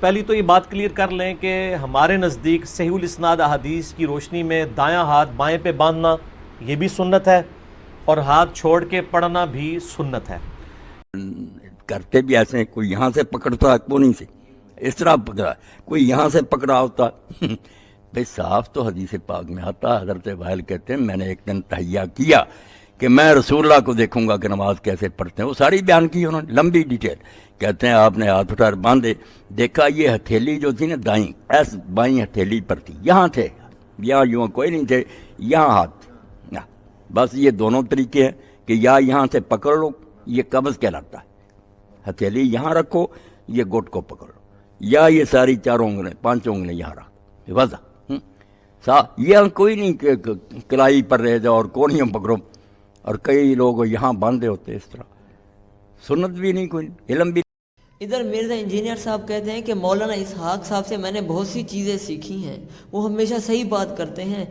پہلی تو یہ بات کلیئر کر لیں کہ ہمارے نزدیک صحیح الاسناد احادیث کی روشنی میں دایاں ہاتھ بائیں پہ باندھنا یہ بھی سنت ہے، اور ہاتھ چھوڑ کے پڑھنا بھی سنت ہے۔ کرتے بھی ایسے ہیں، کوئی یہاں سے پکڑتا ہے کونی سے، اس طرح پکڑا، کوئی یہاں سے پکڑا ہوتا بھئی صاف تو حدیث پاک میں آتا۔ حضرت وائل کہتے ہیں میں نے ایک دن تہیہ کیا کہ میں رسول اللہ کو دیکھوں گا کہ نماز کیسے پڑھتے ہیں، وہ ساری بیان کی انہوں نے لمبی ڈیٹیل۔ کہتے ہیں آپ نے ہاتھ اٹھا باندھے، دیکھا یہ ہتھیلی جو تھی نا دائیں، ایس بائیں ہتھیلی پر تھی، یہاں تھے، یہاں یوں کوئی نہیں تھے، یہاں ہاتھ، بس یہ دونوں طریقے ہیں کہ یا یہاں سے پکڑ لو، یہ قبض کہلاتا ہے، ہتھیلی یہاں رکھو، یہ گوٹ کو پکڑ لو، یا یہ ساری چاروں انگلیں، پانچوں انگلیں یہاں رکھ وضع۔ یہ کوئی نہیں کہ کلائی پر رہ جاؤ اور کونیوں پکڑو، اور کئی لوگ یہاں باندھے ہوتے اس طرح، سنت بھی نہیں، کوئی علم بھی۔ ادھر مرزا انجینئر صاحب کہتے ہیں کہ مولانا اسحاق صاحب سے میں نے بہت سی چیزیں سیکھی ہیں، وہ ہمیشہ صحیح بات کرتے ہیں۔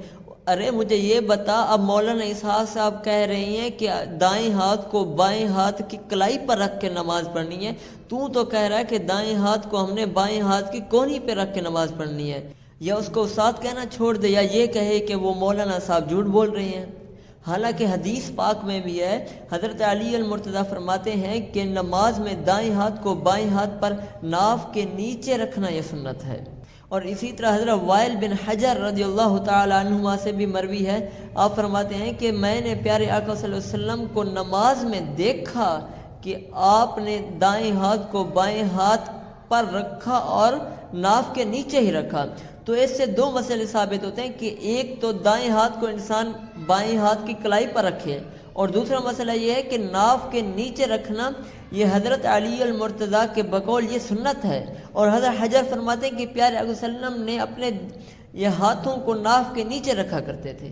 ارے مجھے یہ بتا، اب مولانا اسحاق صاحب کہہ رہی ہیں کہ دائیں ہاتھ کو بائیں ہاتھ کی کلائی پر رکھ کے نماز پڑھنی ہے، تو کہہ رہا ہے کہ دائیں ہاتھ کو ہم نے بائیں ہاتھ کی کونی پہ رکھ کے نماز پڑھنی ہے۔ یا اس کو استاد کہنا چھوڑ دے، یا یہ کہے کہ وہ مولانا صاحب جھوٹ بول رہے ہیں۔ حالانکہ حدیث پاک میں بھی ہے، حضرت علی المرتضیٰ فرماتے ہیں کہ نماز میں دائیں ہاتھ کو بائیں ہاتھ پر ناف کے نیچے رکھنا یہ سنت ہے۔ اور اسی طرح حضرت وائل بن حجر رضی اللہ تعالی عنہما سے بھی مروی ہے، آپ فرماتے ہیں کہ میں نے پیارے آقا صلی اللہ علیہ وسلم کو نماز میں دیکھا کہ آپ نے دائیں ہاتھ کو بائیں ہاتھ پر رکھا اور ناف کے نیچے ہی رکھا۔ تو اس سے دو مسئلے ثابت ہوتے ہیں کہ ایک تو دائیں ہاتھ کو انسان بائیں ہاتھ کی کلائی پر رکھے، اور دوسرا مسئلہ یہ ہے کہ ناف کے نیچے رکھنا یہ حضرت علی المرتضیٰ کے بقول یہ سنت ہے۔ اور حضرت حجر فرماتے ہیں کہ پیارے آقا صلی اللہ علیہ وسلم نے اپنے یہ ہاتھوں کو ناف کے نیچے رکھا کرتے تھے۔